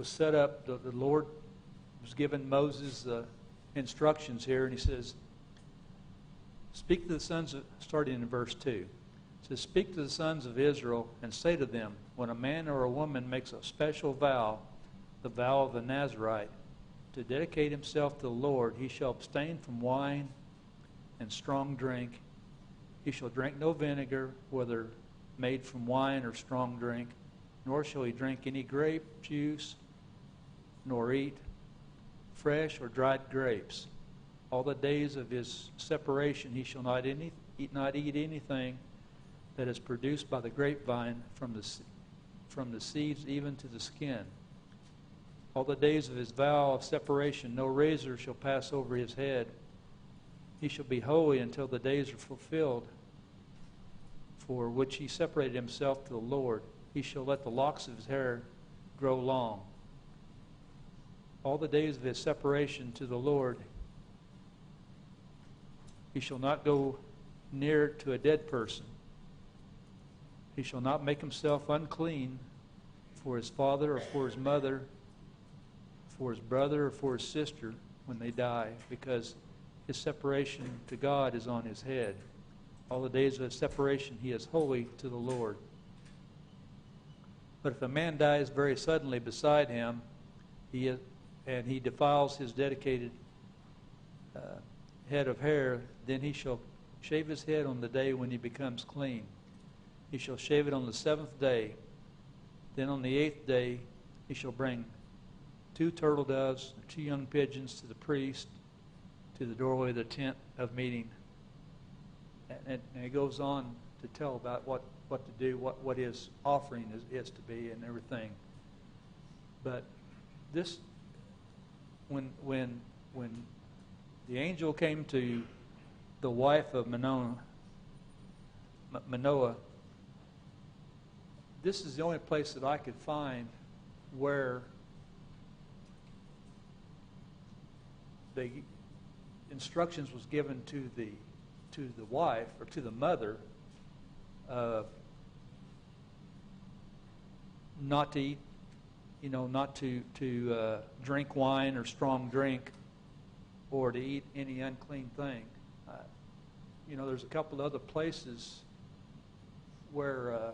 was set up. The Lord was giving Moses instructions here, and he says, speak to the sons of, starting in verse 2, it says, speak to the sons of Israel and say to them, when a man or a woman makes a special vow, the vow of the Nazarite, to dedicate himself to the Lord, he shall abstain from wine and strong drink. He shall drink no vinegar, whether made from wine or strong drink, nor shall he drink any grape juice, nor eat fresh or dried grapes. All the days of his separation he shall not eat anything that is produced by the grapevine, from the seeds even to the skin. All the days of his vow of separation no razor shall pass over his head. He shall be holy until the days are fulfilled, for which he separated himself to the Lord. He shall let the locks of his hair grow long. All the days of his separation to the Lord, he shall not go near to a dead person. He shall not make himself unclean for his father or for his mother, for his brother or for his sister when they die, because his separation to God is on his head. All the days of his separation he is holy to the Lord. But if a man dies very suddenly beside him, and he defiles his dedicated head of hair, then he shall shave his head on the day when he becomes clean. He shall shave it on the 7th day. Then on the 8th day he shall bring 2 turtle doves and 2 young pigeons to the priest, to the doorway of the tent of meeting. And it goes on to tell about what to do, what his offering is to be, and everything. But this, when the angel came to the wife of Manoah, this is the only place that I could find where the instructions was given to the wife, or to the mother, not to eat, not to drink wine or strong drink, or to eat any unclean thing. There's a couple of other places where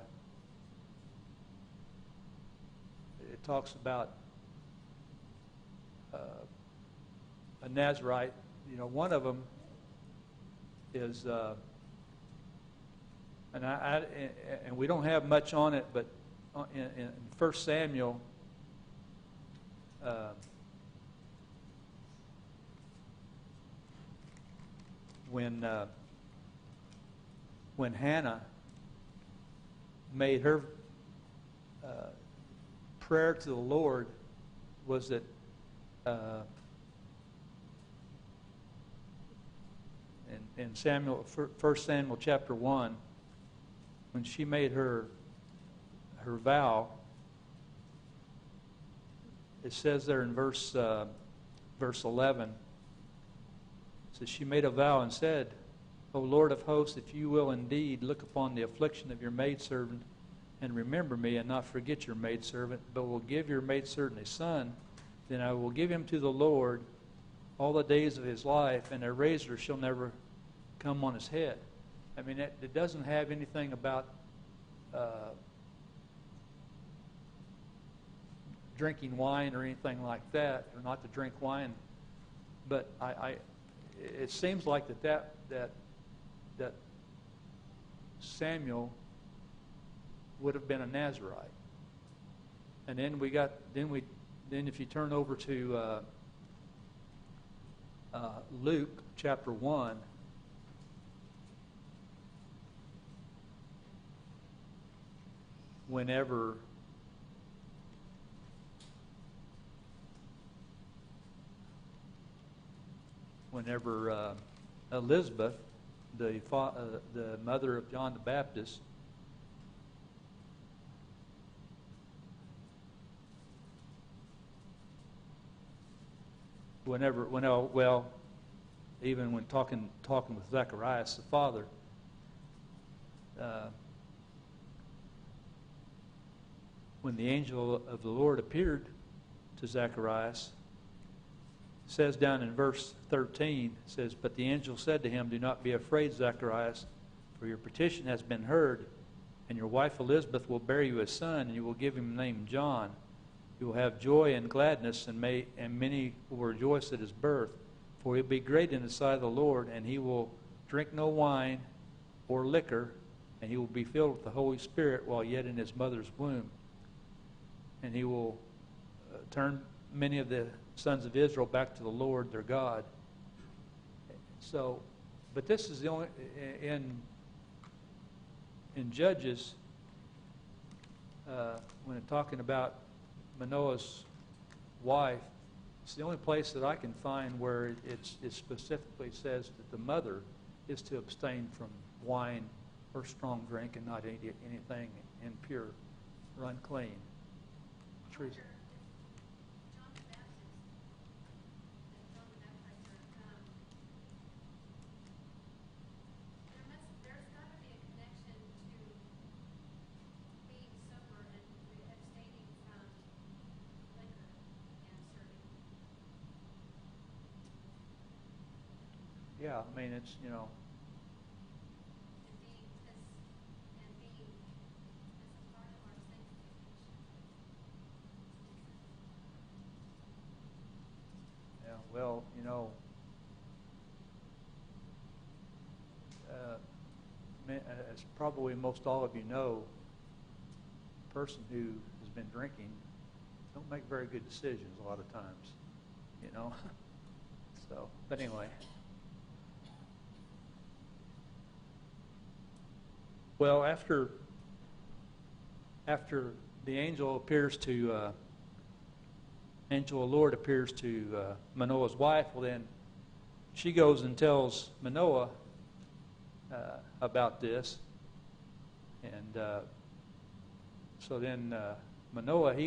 it talks about a Nazarite. One of them is, and we don't have much on it, but in 1 Samuel, when Hannah made her prayer to the Lord, was that in 1 Samuel chapter 1, when she made her vow, it says there in verse 11, it says, she made a vow and said, O Lord of hosts, if you will indeed look upon the affliction of your maidservant and remember me and not forget your maidservant, but will give your maidservant a son, then I will give him to the Lord all the days of his life, and a razor shall never come on his head. I mean, it doesn't have anything about drinking wine or anything like that, or not to drink wine. But it seems like that Samuel would have been a Nazarite. And then if you turn over to Luke chapter 1, whenever Elizabeth, the mother of John the Baptist, even when talking with Zacharias, the father, when the angel of the Lord appeared to Zacharias. It says down in verse 13, it says, "But the angel said to him, 'Do not be afraid, Zacharias, for your petition has been heard, and your wife Elizabeth will bear you a son, and you will give him the name John. You will have joy and gladness, and many will rejoice at his birth. For he will be great in the sight of the Lord, and he will drink no wine or liquor, and he will be filled with the Holy Spirit while yet in his mother's womb. And he will turn many of the sons of Israel back to the Lord their God.'" So, but this is the only in Judges when it's talking about Manoah's wife. It's the only place that I can find where it specifically says that the mother is to abstain from wine or strong drink and not eat anything impure or unclean. Teresa. Yeah, I mean, it's, you know. Yeah, well, you know, as probably most all of you know, a person who has been drinking don't make very good decisions a lot of times, you know. So, but anyway. Well, after the angel of the Lord appears to Manoah's wife, well then she goes and tells Manoah about this, and so then Manoah he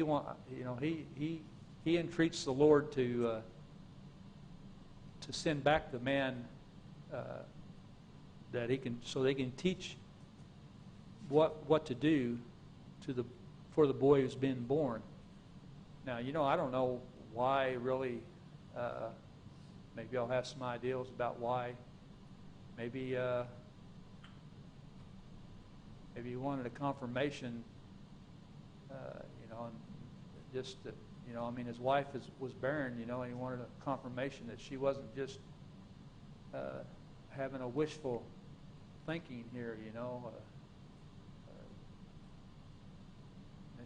entreats the Lord to send back the man that he can, so they can teach what to do for the boy who's been born. Now, you know, I don't know why really. Maybe I'll have some ideas about why. Maybe he wanted a confirmation. You know, and just that, you know, I mean, his wife was barren. You know, and he wanted a confirmation that she wasn't just having a wishful thinking here. You know.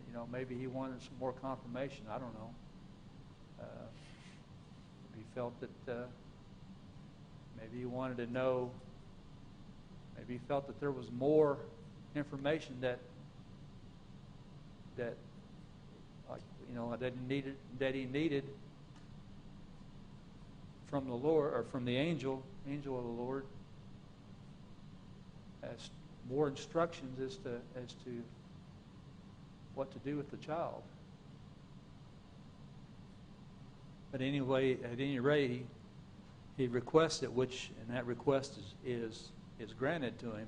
You know, maybe he wanted some more confirmation. I don't know. He felt that maybe he wanted to know. Maybe he felt that there was more information that like, you know, that he needed from the Lord, or from the angel of the Lord, as more instructions as to what to do with the child. But anyway, at any rate, he requests it, and that request is granted to him.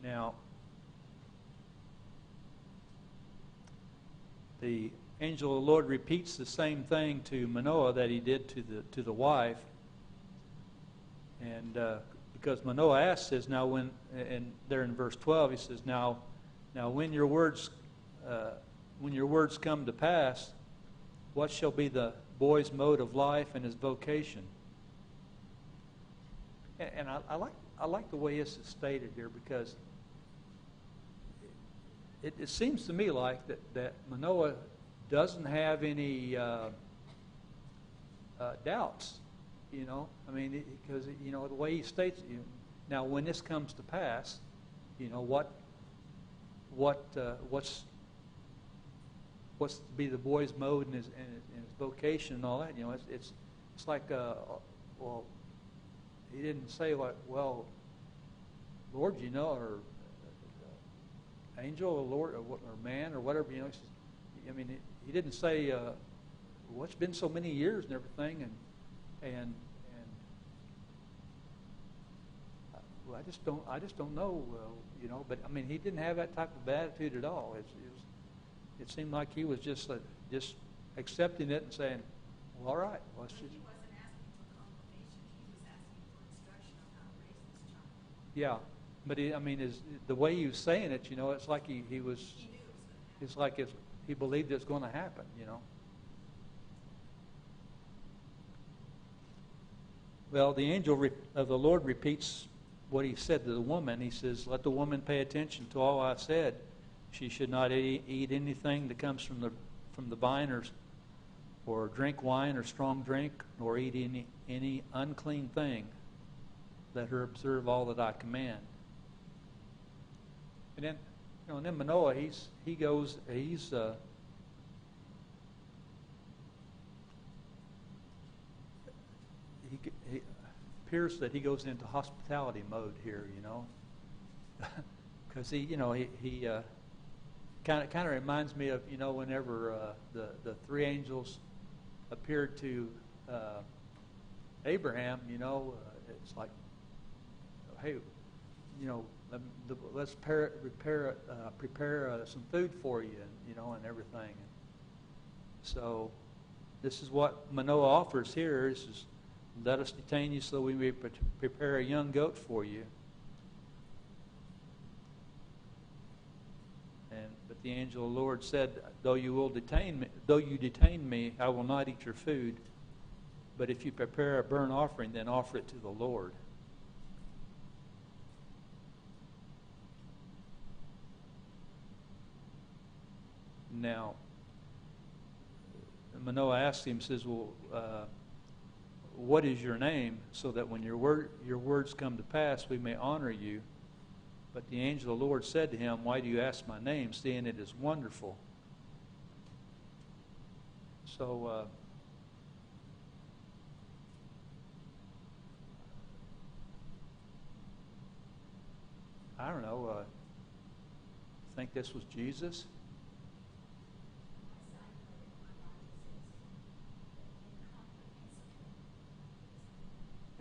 Now, the angel of the Lord repeats the same thing to Manoah that he did to the wife, and because Manoah asks, says, "Now when," and there in verse 12 he says, "Now when your words come to pass, what shall be the boy's mode of life and his vocation?" And I like the way this is stated here, because it seems to me like that Manoah doesn't have any doubts, you know. I mean, because, you know, the way he states it, now when this comes to pass, you know, what's to be the boy's mode and his vocation and all that, you know. It's like, well, he didn't say like, well, Lord, you know, or angel, or Lord, or man, or whatever, you know. He says, I mean, he didn't say, well, it's been so many years and everything, and well, I just don't know, you know. But I mean, he didn't have that type of attitude at all. It seemed like he was just accepting it and saying, well, all right, well, let's just. He wasn't asking for confirmation. He was asking for instruction on how to raise this child. Yeah, but I mean, the way he was saying it, you know, it's like he was. He knew it was going to happen. It's like he believed it's going to happen, you know. Well, the angel of the Lord repeats what he said to the woman. He says, "Let the woman pay attention to all I said. She should not eat anything that comes from the vine, or drink wine or strong drink, nor eat any unclean thing. Let her observe all that I command." And then, you know, and then Manoah, he appears that he goes into hospitality mode here, you know, because he kind of reminds me of, you know, whenever the three angels appeared to Abraham, you know, it's like, hey, you know, let's prepare some food for you, and you know, and everything. So this is what Manoah offers here. This is, let us detain you so we may prepare a young goat for you. But the angel of the Lord said, though you detain me, I will not eat your food. But if you prepare a burnt offering, then offer it to the Lord. Now, Manoah asked him, says, well, what is your name, so that when your words come to pass, we may honor you? But the angel of the Lord said to him, why do you ask my name, seeing it is wonderful? So, I don't know, I think this was Jesus.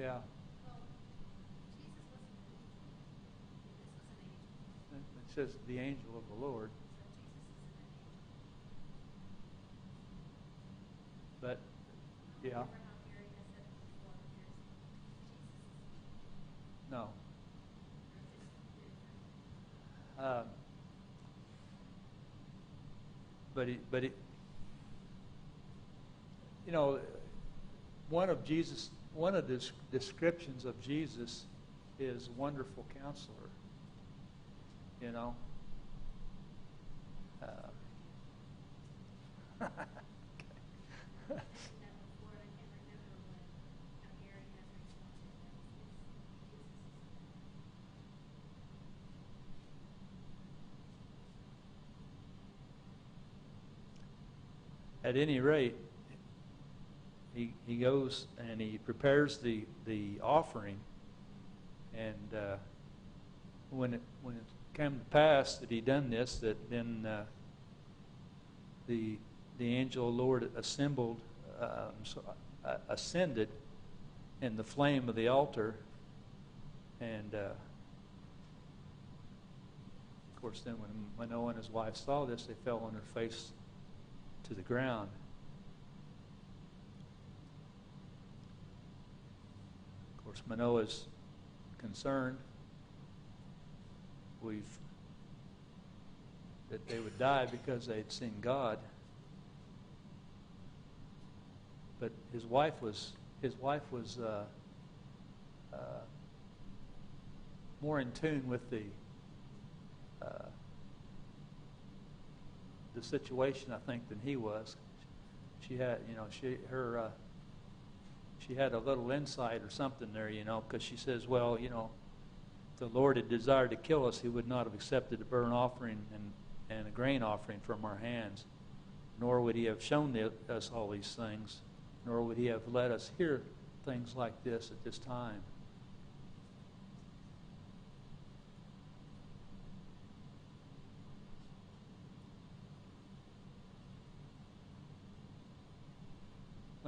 Yeah. Well, Jesus wasn't an angel. This was an angel. It says the angel of the Lord. So Jesus isn't an angel. But, yeah. Remember how Gary has said before, Jesus No. But you know, one of the descriptions of Jesus is wonderful counselor. You know. Okay. At any rate, he goes and he prepares the offering, and when it came to pass that he done this, that then the angel of the Lord ascended in the flame of the altar, and of course then when Manoah and his wife saw this, they fell on their face to the ground. Of course, Manoah's concerned that they would die because they had seen God. But his wife was more in tune with the situation, I think, than he was. She had, you know, she had a little insight or something there, you know, because she says, well, you know, if the Lord had desired to kill us, he would not have accepted a burnt offering and a grain offering from our hands, nor would he have shown us all these things, nor would he have let us hear things like this at this time.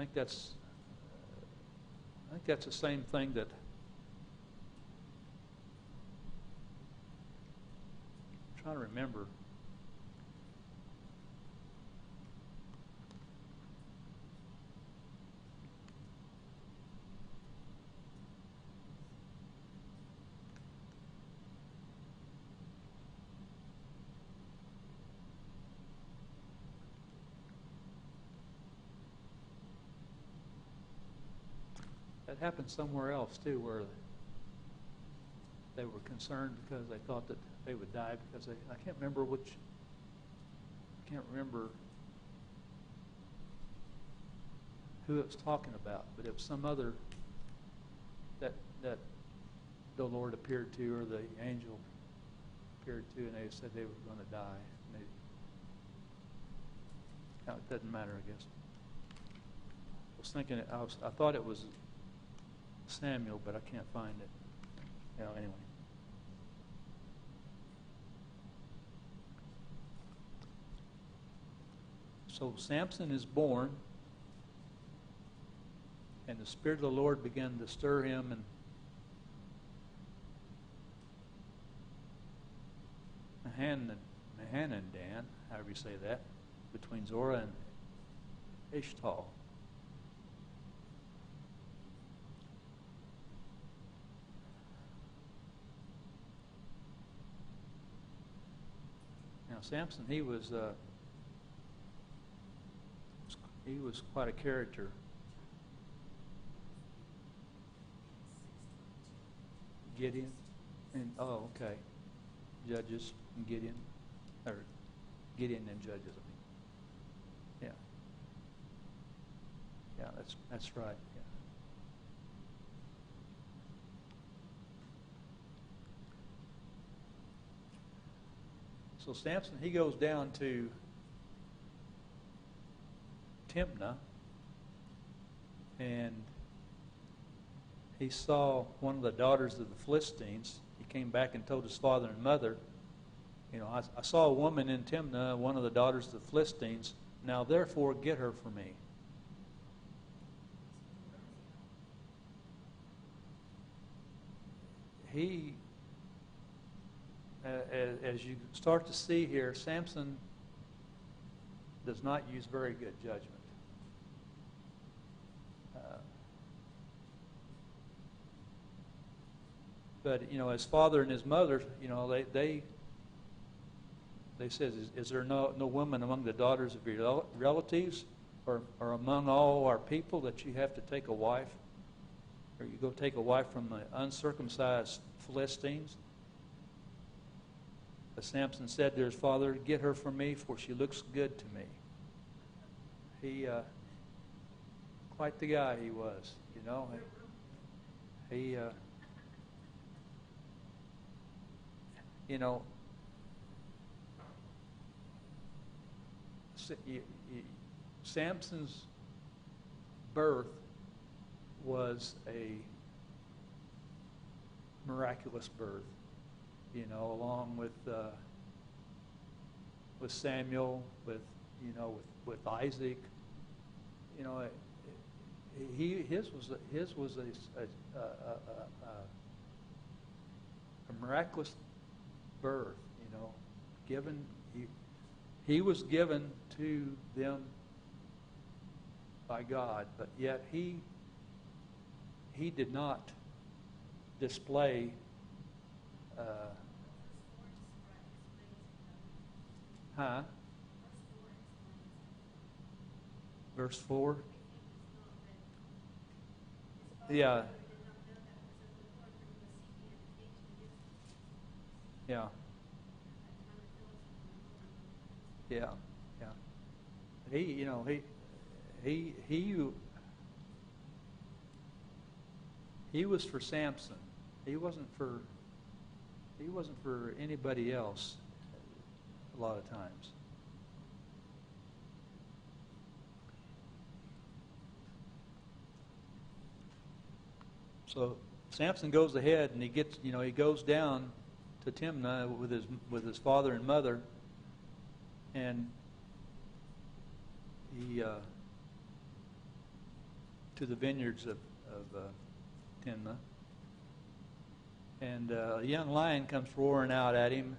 think that's the same thing that I'm trying to remember. That happened somewhere else too, where they were concerned because they thought that they would die because I can't remember who it was talking about, but it was some other that the Lord appeared to, or the angel appeared to, and they said they were going to die. Now, it doesn't matter, I guess. I was thinking, I thought it was Samuel, but I can't find it. Anyway. So Samson is born, and the Spirit of the Lord began to stir him, and Mahanadan, however you say that, between Zorah and Eshtal. Now Samson, he was quite a character. Gideon, and okay, Judges and Gideon, or Gideon and Judges. I mean, yeah, that's right. Yeah. So Samson, he goes down to Timnah, and he saw one of the daughters of the Philistines. He came back and told his father and mother, I saw a woman in Timnah, one of the daughters of the Philistines. Now therefore get her for me. He, as you start to see here, Samson does not use very good judgment. But his father and his mother, they said, is there no woman among the daughters of your relatives, or among all our people, that you have to take a wife, or you go take a wife from the uncircumcised Philistines? But Samson said to his father, get her for me, for she looks good to me. He, quite the guy he was, He, Samson's birth was a miraculous birth, along with Samuel, with Isaac. His was a miraculous birth, given. He was given to them by God, but yet he did not display Verse 4? Yeah. Yeah. Yeah. Yeah. He was for Samson. He wasn't for anybody else a lot of times. So Samson goes ahead and he goes down to Timnah with his father and mother, and to the vineyards of Timnah. And a young lion comes roaring out at him,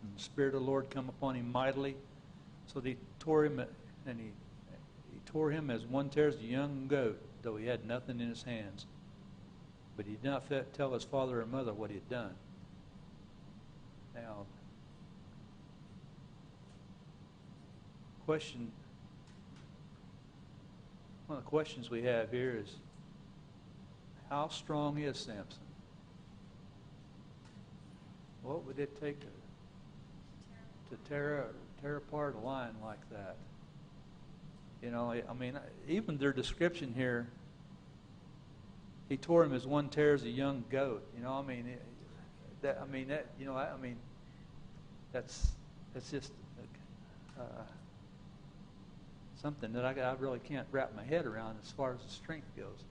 and the Spirit of the Lord come upon him mightily. So he tore him, and he tore him as one tears a young goat, though he had nothing in his hands. But he did not tell his father or mother what he had done. Now, one of the questions we have here is, how strong is Samson? What would it take to tear apart a lion like that? You know, I mean, even their description here, he tore him as one tears a young goat. You know, that's just something that I really can't wrap my head around as far as the strength goes.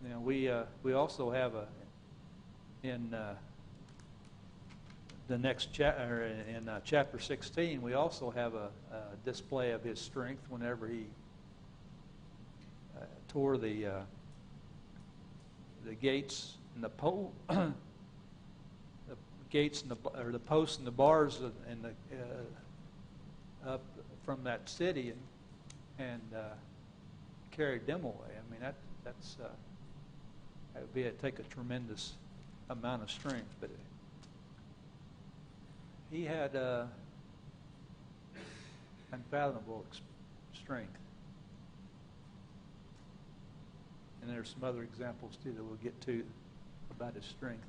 You know, we also have in the next chapter, in chapter 16, we also have a display of his strength whenever he tore the gates and the pole, the gates and the posts and the bars and the up from that city and carried them away. I mean, that would take a tremendous amount of strength, but he had unfathomable strength. And there's some other examples too that we'll get to about his strength.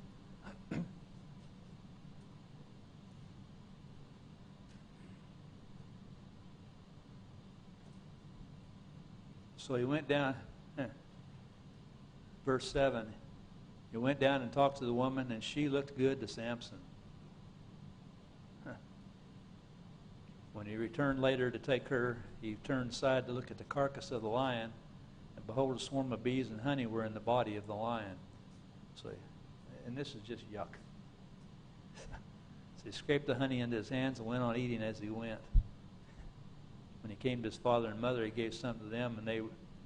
So he went down, verse 7, he went down and talked to the woman, and she looked good to Samson. When he returned later to take her, he turned aside to look at the carcass of the lion, and behold, a swarm of bees and honey were in the body of the lion. So, and this is just yuck. So he scraped the honey into his hands and went on eating as he went. When he came to his father and mother, he gave some to them, and they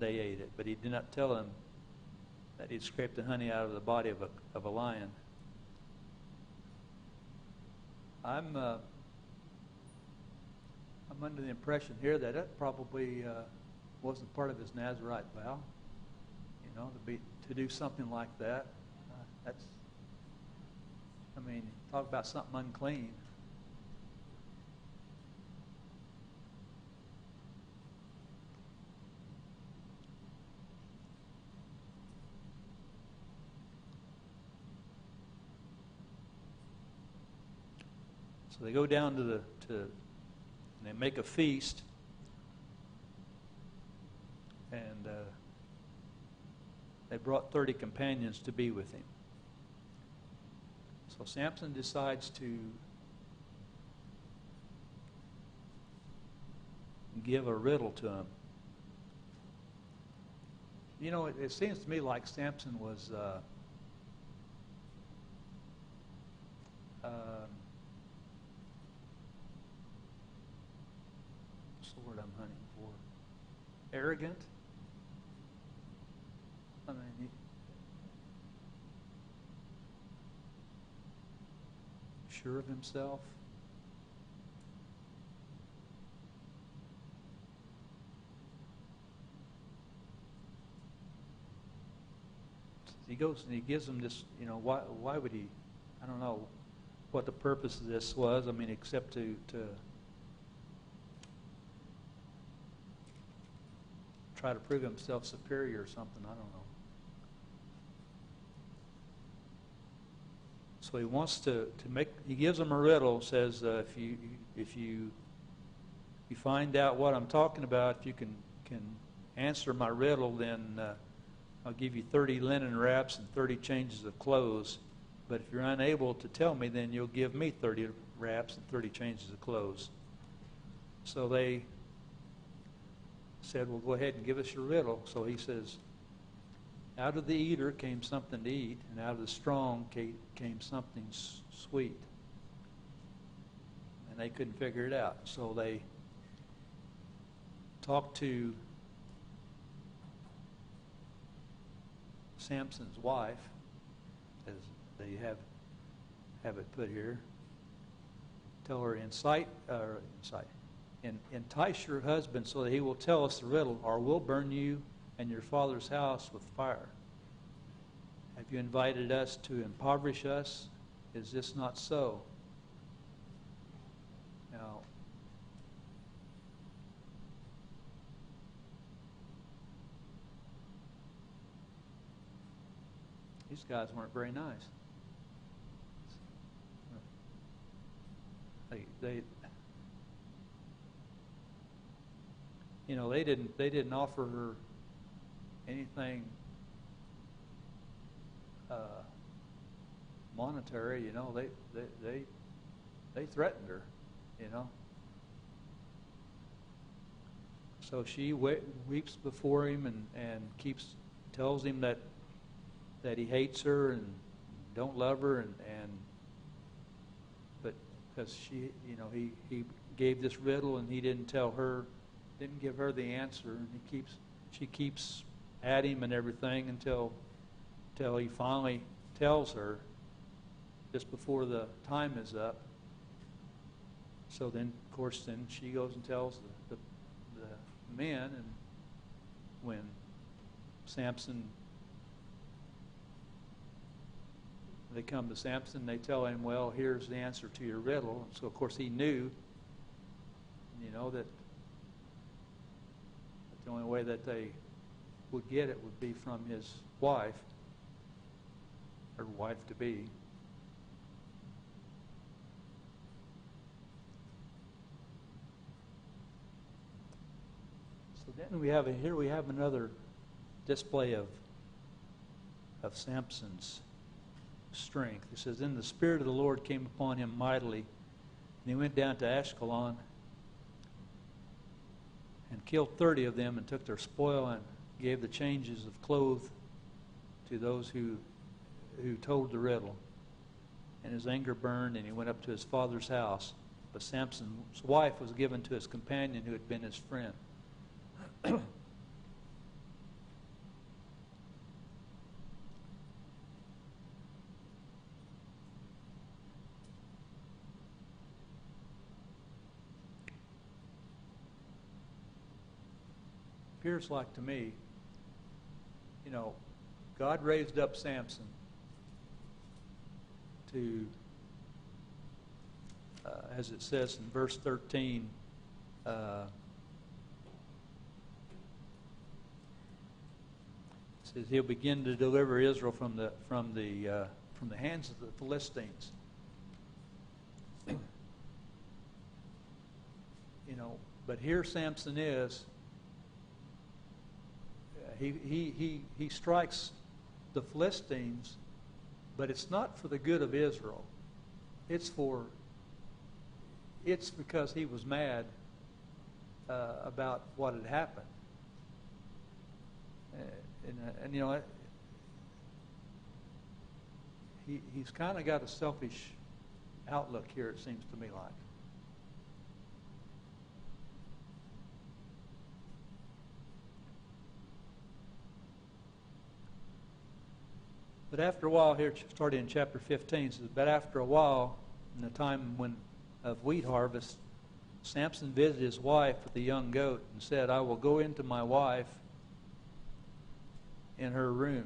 ate it. But he did not tell them that he'd scraped the honey out of the body of a lion. I'm under the impression here that it probably wasn't part of his Nazarite vow, you know, to do something like that. Talk about something unclean. So they go down and they make a feast, and they brought 30 companions to be with him. So Samson decides to give a riddle to him. You know, it seems to me like Samson was what's the word I'm hunting for? Arrogant? I mean, sure of himself? He goes and he gives them this, you know, why would he, I don't know what the purpose of this was, I mean, except to try to prove himself superior or something, I don't know. So he wants to he gives them a riddle, says if you find out what I'm talking about, if you can answer my riddle, then I'll give you 30 linen wraps and 30 changes of clothes. But if you're unable to tell me, then you'll give me 30 wraps and 30 changes of clothes. So they said, well, go ahead and give us your riddle. So he says, out of the eater came something to eat, and out of the strong came something sweet. And they couldn't figure it out. So they talked to Samson's wife, as they have it put here. Tell her, entice your husband so that he will tell us the riddle, or we'll burn you and your father's house with fire. Have you invited us to impoverish us? Is this not so? Now, these guys weren't very nice. They didn't offer her anything monetary. They threatened her. So she weeps before him and tells him that he hates her and don't love her, but because he gave this riddle and he didn't give her the answer, and she keeps at him and everything until he finally tells her just before the time is up. So then, of course, she goes and tells the men, and when Samson, they come to Samson, they tell him, well, here's the answer to your riddle. So, of course, he knew, that the only way that they would get it would be from his wife, or wife-to-be. So then we have another display of Samson's strength. It says, then the Spirit of the Lord came upon him mightily, and he went down to Ashkelon and killed 30 of them and took their spoil and gave the changes of clothes to those who told the riddle. And his anger burned, and he went up to his father's house. But Samson's wife was given to his companion who had been his friend. Appears like to me, God raised up Samson to, as it says in verse 13, it says he'll begin to deliver Israel from the hands of the Philistines. But here Samson is. He strikes the Philistines, but it's not for the good of Israel. It's because he was mad about what had happened. He's kind of got a selfish outlook here, it seems to me like. But after a while, here starting in chapter 15, it says, but after a while, in the time of wheat harvest, Samson visited his wife with a young goat and said, I will go into my wife in her room.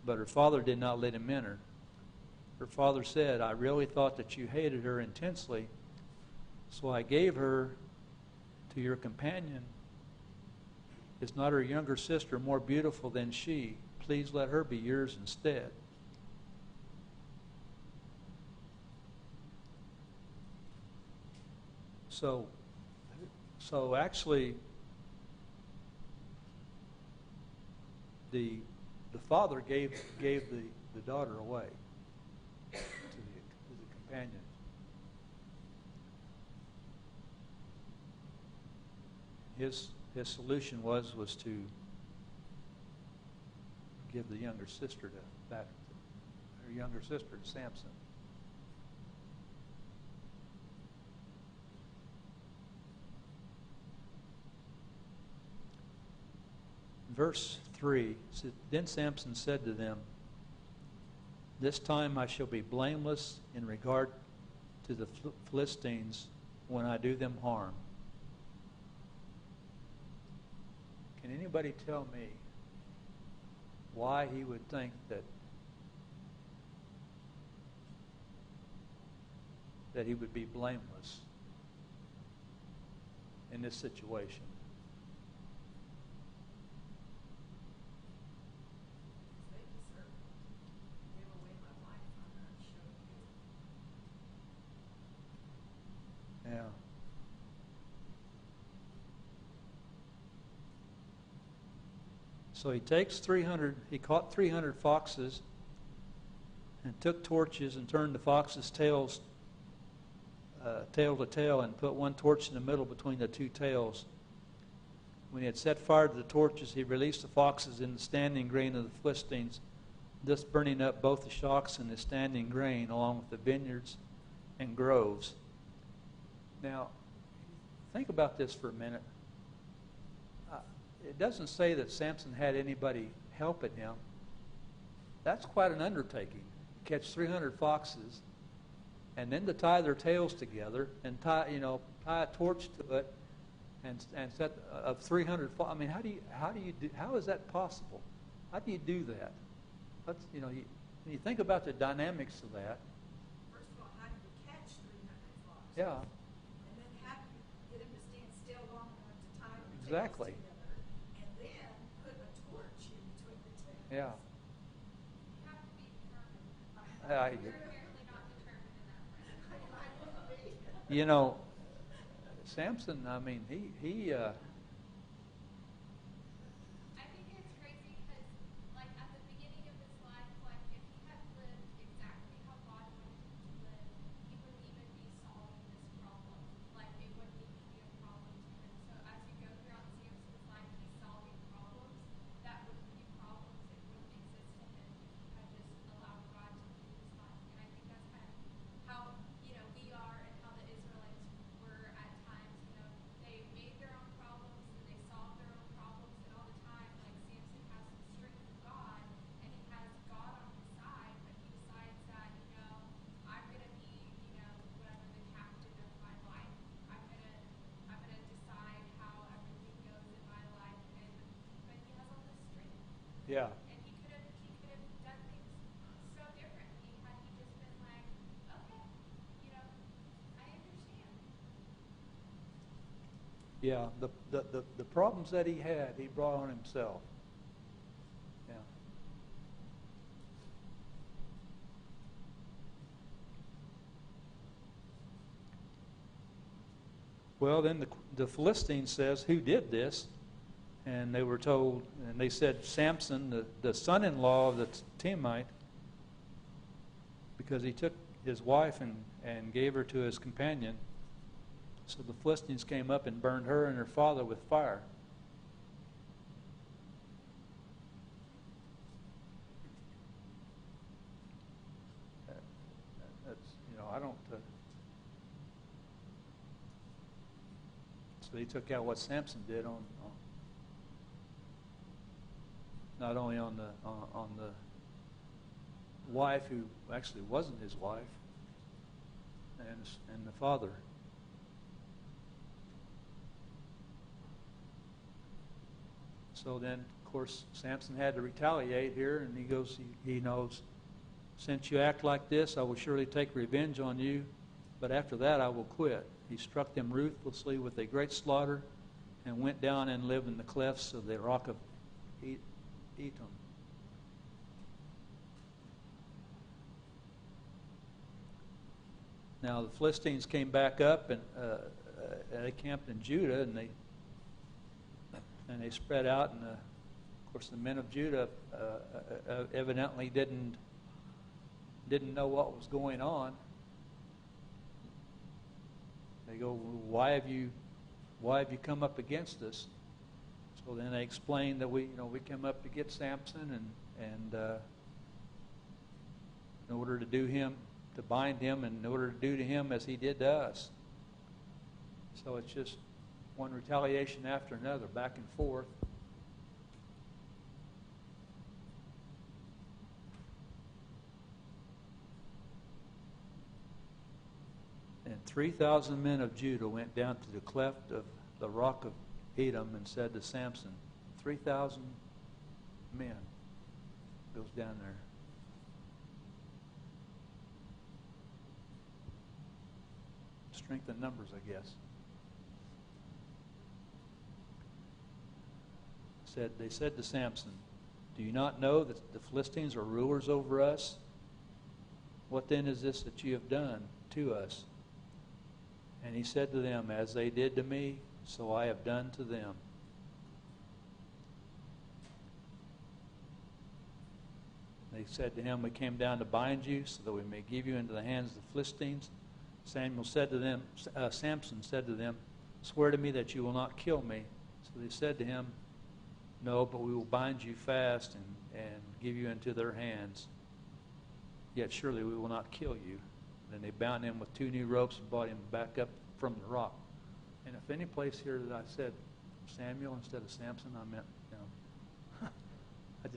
But her father did not let him enter. Her father said, I really thought that you hated her intensely, so I gave her to your companion. Is not her younger sister more beautiful than she? Please let her be yours instead. So actually, the father gave the daughter away to the companion. His solution was to give the younger sister her younger sister to Samson. Verse 3. It said, then Samson said to them, this time I shall be blameless in regard to the Philistines when I do them harm. Can anybody tell me why he would think that he would be blameless in this situation? They deserve it. Give away my life, I'm not sure you. Yeah. So he caught 300 foxes and took torches and turned the foxes' tails tail to tail and put one torch in the middle between the two tails. When he had set fire to the torches, he released the foxes in the standing grain of the Philistines, thus burning up both the shocks and the standing grain along with the vineyards and groves. Now, think about this for a minute. It doesn't say that Samson had anybody helping him. That's quite an undertaking. Catch 300 foxes, and then to tie their tails together and tie a torch to it, and set of 300. I mean, how is that possible? How do you do that? That's, when you think about the dynamics of that. First of all, how do you catch 300 foxes? Yeah. And then how do you get them to stand still long enough to tie their tails Exactly. together? And then put a torch in between the tails. Yeah. You have to be determined. I- You're apparently not determined in that way. I wouldn't be. Samson. I mean, he I think it's crazy because, like, at the beginning of his life, like, if he had lived exactly how God wanted him to live, he wouldn't even be solving this problem. Like, it wouldn't even be a problem to him. So as you go throughout Samson's life, he's solving problems that wouldn't be problems. It wouldn't exist to him if he had just allowed God to lead his life. And I think that's kind of how, we are and how the Israelites were at times. They made their own problems and they solved their own problems, and all the time, like, Samson has the strength of God and he has God on his side, but he decides that, I'm gonna be, whatever, the captain of my life. I'm gonna decide how everything goes in my life, but he has all this strength. yeah. And he could have done things so differently had he just been like, okay, I understand. Yeah, the problems that he had, he brought on himself. Yeah. Well, then the Philistine says, who did this? And they were told, and they said, Samson, the son-in-law of the Timite, because he took his wife and gave her to his companion. So the Philistines came up and burned her and her father with fire. That's, I don't. So he took out what Samson did on not only on the wife who actually wasn't his wife, and the father. So then, of course, Samson had to retaliate here, and he knows, since you act like this, I will surely take revenge on you, but after that I will quit. He struck them ruthlessly with a great slaughter and went down and lived in the clefts of the rock of Etam. Now the Philistines came back up, and they camped in Judah, and they spread out, and of course the men of Judah evidently didn't know what was going on. They go, why have you come up against us? So then they explained that we came up to get Samson and in order to bind him, and in order to do to him as he did to us. So it's just one retaliation after another, back and forth. 3,000 men of Judah went down to the cleft of the rock of Edom and said to Samson, 3,000 men goes down there. Strength in numbers, I guess. They said to Samson, do you not know that the Philistines are rulers over us? What then is this that you have done to us? And he said to them, as they did to me, so I have done to them. They said to him, we came down to bind you so that we may give you into the hands of the Philistines. Samson said to them, swear to me that you will not kill me. So they said to him, no, but we will bind you fast and give you into their hands. Yet surely we will not kill you. Then they bound him with 2 new ropes and brought him back up from the rock. And if any place here that I said Samuel instead of Samson, I meant, I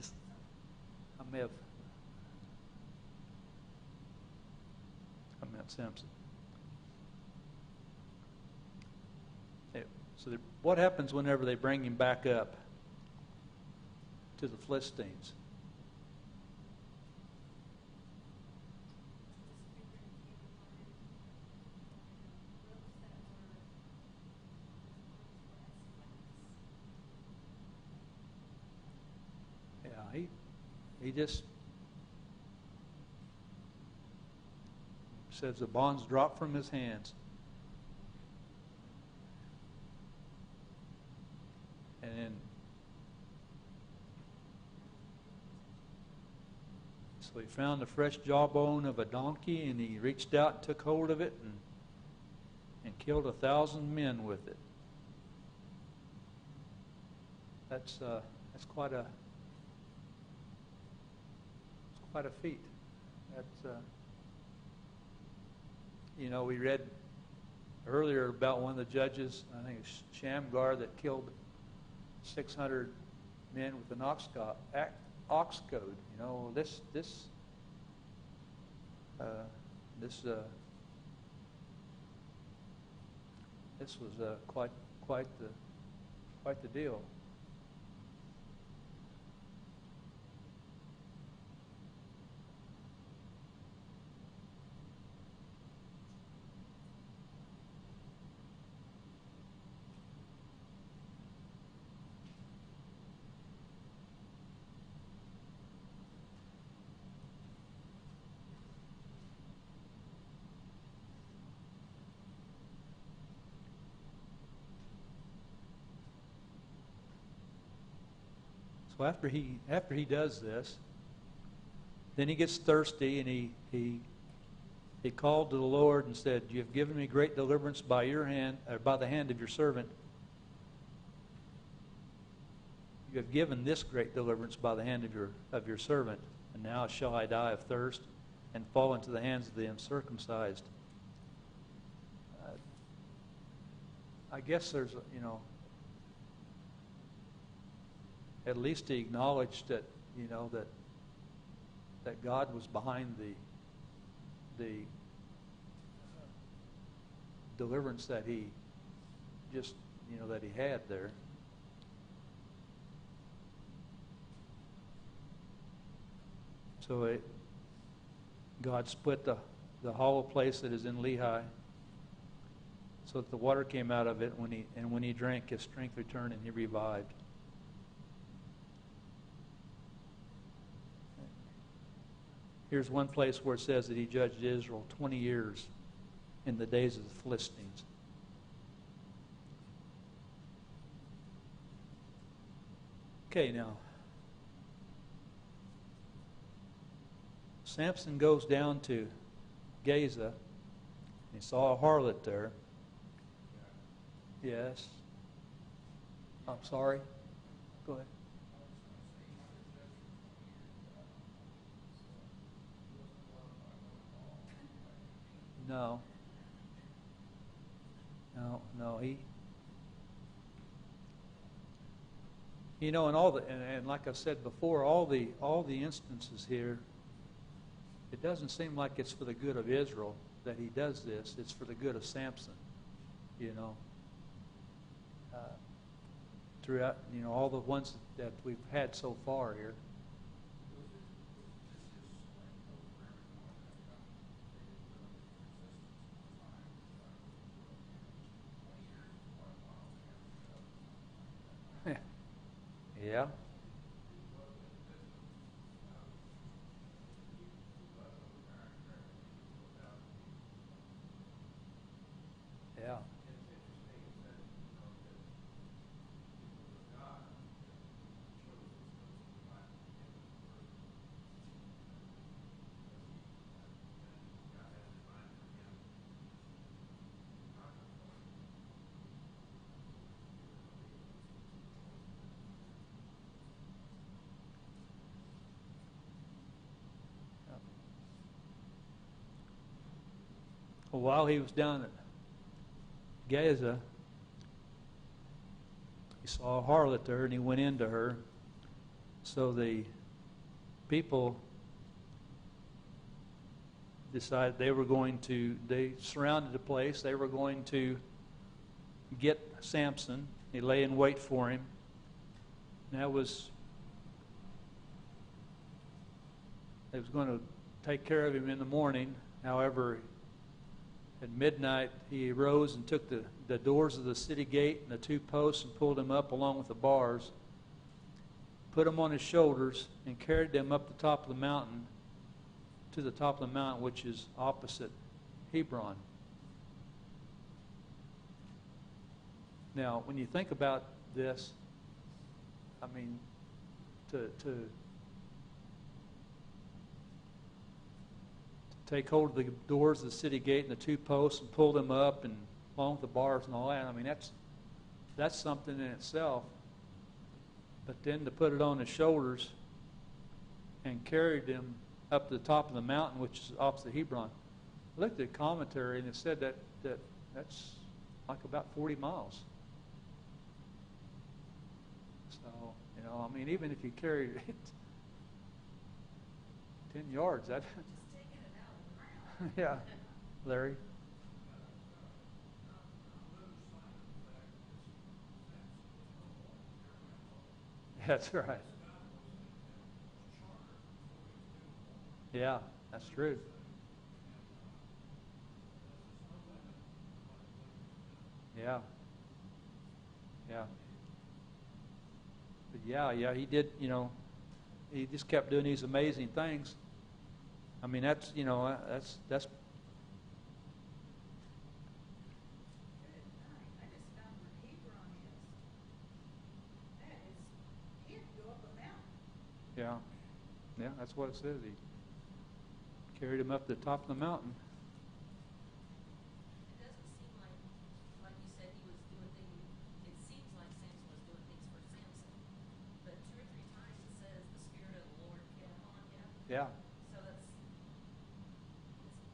meant Samson. So what happens whenever they bring him back up to the Philistines? Yeah, he just says the bonds dropped from his hands. And then so he found the fresh jawbone of a donkey, and he reached out and took hold of it and killed 1,000 men with it. That's quite a feat. That's we read earlier about one of the judges, I think it's Shamgar, that killed 600 men with an ox goad. This was quite the deal. So after he does this, then he gets thirsty, and he called to the Lord and said, "You have given me great deliverance by your hand, or by the hand of your servant. You have given this great deliverance by the hand of your servant, and now shall I die of thirst and fall into the hands of the uncircumcised." I guess there's at least he acknowledged that that God was behind the deliverance that he just that he had there. So God split the hollow place that is in Lehi, so that the water came out of it. When he drank, his strength returned and he revived. Here's one place where it says that he judged Israel 20 years in the days of the Philistines. Okay, now Samson goes down to Gaza. He saw a harlot there. Yes. I'm sorry. Go ahead. No. He, and and like I said before, all the instances here, it doesn't seem like it's for the good of Israel. that he does this, it's for the good of Samson, you know. Throughout, you know, all the ones that we've had so far here. Yeah. Yeah. Well, while he was down at Gaza, he saw a harlot there and he went into her. So the people decided they surrounded the place. They were going to get Samson. They lay in wait for him. And they was going to take care of him in the morning. However, at midnight, he arose and took the doors of the city gate and the two posts and pulled them up along with the bars, put them on his shoulders, and carried them up the top of the mountain, to the top of the mountain, which is opposite Hebron. Now, when you think about this, I mean, to take hold of the doors of the city gate and the two posts and pull them up and along with the bars and all that. I mean, that's something in itself. But then to put it on his shoulders and carry them up to the top of the mountain, which is opposite Hebron. I looked at the commentary and it said that's like about 40 miles. So, you know, I mean, even if you carried it 10 yards, that... Yeah, Larry. That's right. Yeah, that's true. Yeah. Yeah. But yeah, he did, you know, he just kept doing these amazing things. I mean, that's, you know, that's Good night. I just found where Hebron is. That is, he had to go up a mountain. yeah. Yeah, that's what it says. He carried him up to the top of the mountain. It doesn't seem like you said, he was doing things. It seems like Samson was doing things for Samson, but 2 or 3 times it says the Spirit of the Lord came upon him. Yeah. So it's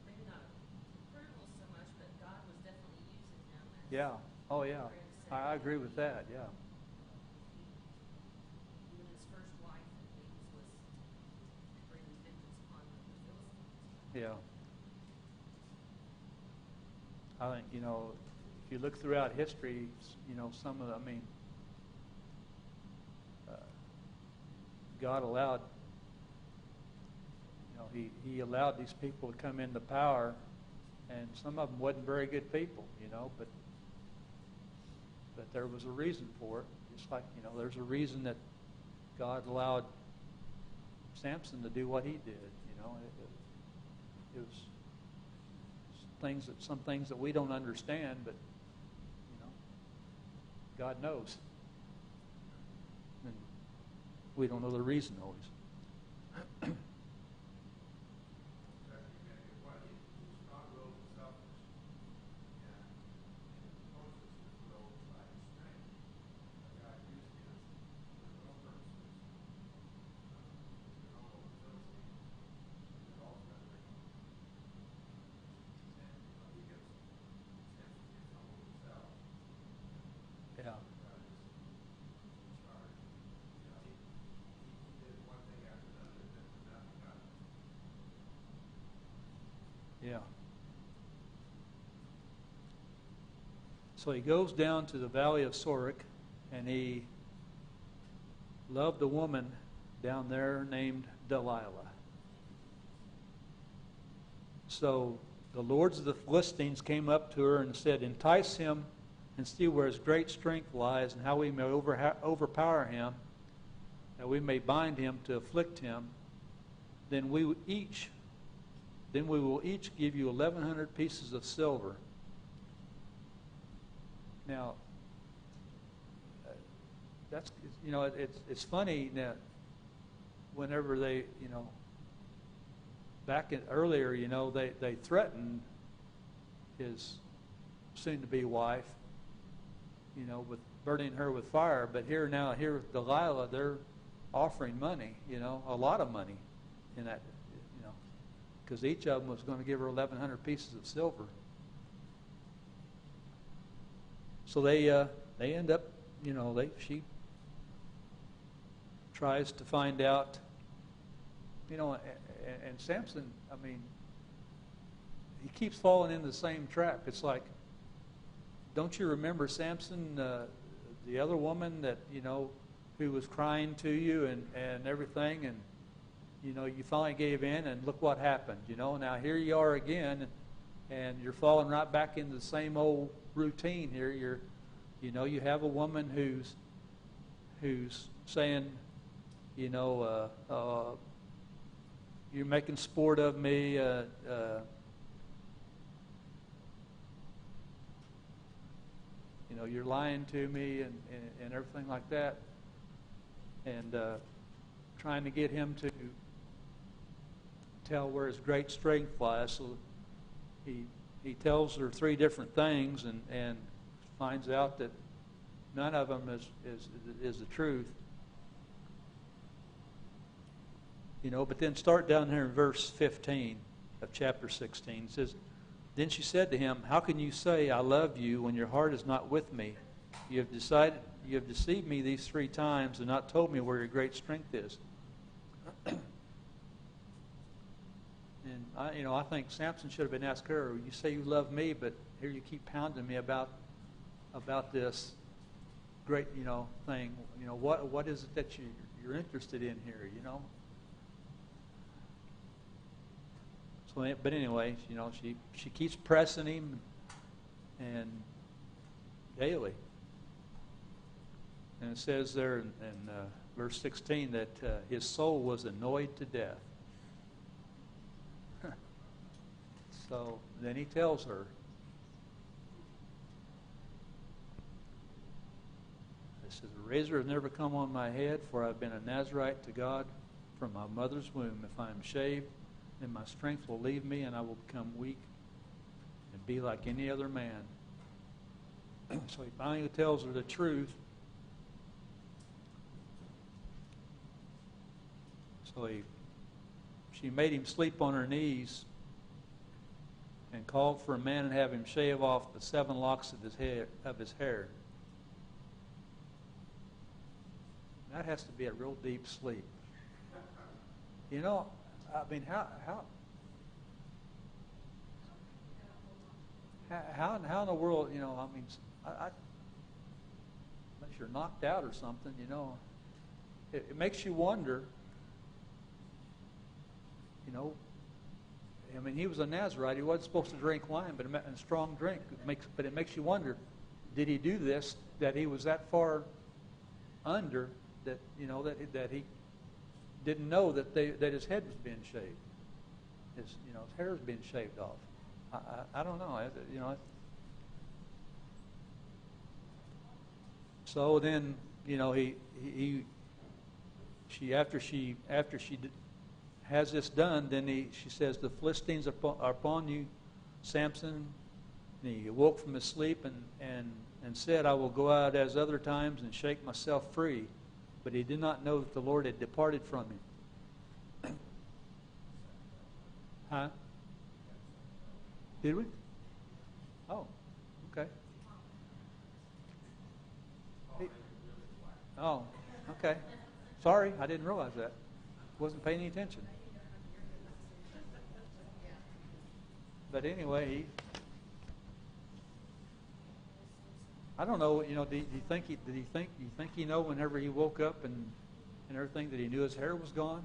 maybe not approval so much, but God was definitely using him. Yeah. Oh, yeah. I agree with that. Yeah. Even his first wife and things was bringing vengeance upon the Philistines. Yeah. I think, you know, if you look throughout history, you know, some of the, I mean, God allowed, you know, he allowed these people to come into power, and some of them wasn't very good people, you know, but there was a reason for it. Just like, you know, there's a reason that God allowed Samson to do what he did, you know. It was some things that we don't understand, but, you know, God knows. And we don't know the reason always. Yeah. Yeah. So he goes down to the valley of Sorek, and he loved a woman down there named Delilah. So the lords of the Philistines came up to her and said, entice him and see where his great strength lies and how we may overpower him, that we may bind him to afflict him. Then we will each give you 1,100 pieces of silver. Now, that's, you know, it's funny that whenever they, you know, earlier, you know, they threatened his soon-to-be wife, you know, with burning her with fire. But here with Delilah, they're offering money, you know, a lot of money in that, you know, because each of them was going to give her 1,100 pieces of silver. So they end up, you know, she tries to find out, you know, and Samson, I mean, he keeps falling into the same trap. It's like, don't you remember Samson, the other woman that, you know, who was crying to you and everything, and, you know, you finally gave in, and look what happened, you know. Now here you are again, and you're falling right back into the same old routine here. You know, you have a woman who's saying, you know, you're making sport of me. You know, you're lying to me and everything like that, and trying to get him to tell where his great strength lies. So he tells her 3 different things and finds out that none of them is the truth. You know, but then start down here in verse 15 of chapter 16. It says, then she said to him, how can you say I love you when your heart is not with me? You have deceived me these 3 times and not told me where your great strength is. And I think Samson should have been asked her, you say you love me, but here you keep pounding me about this great, you know, thing. You know, what is it that you're interested in here, you know? So, but anyway, you know, she keeps pressing him, and daily. And it says there in verse 16 that his soul was annoyed to death. So then he tells her, it says, a razor has never come on my head, for I've been a Nazarite to God from my mother's womb. If I am shaved, then my strength will leave me, and I will become weak and be like any other man. So he finally tells her the truth. So she made him sleep on her knees and called for a man and have him shave off the 7 locks of his hair. That has to be a real deep sleep. You know, I mean, how in the world, you know, I mean, unless you're knocked out or something, you know, it makes you wonder, you know, I mean, he was a Nazarite. He wasn't supposed to drink wine, but a strong drink. But it makes you wonder, did he do this, that he was that far under that, you know, that he didn't know that his head was being shaved. His hair was being shaved off. I don't know. You know. So then, you know, after she has this done, then she says, the Philistines are upon you, Samson. And he awoke from his sleep and said, I will go out as other times and shake myself free. But he did not know that the Lord had departed from him. Huh? Did we? Oh, okay. Oh, okay. Sorry, I didn't realize that. Wasn't paying any attention. But anyway, I don't know. You know, do you think he know whenever he woke up and everything that he knew his hair was gone?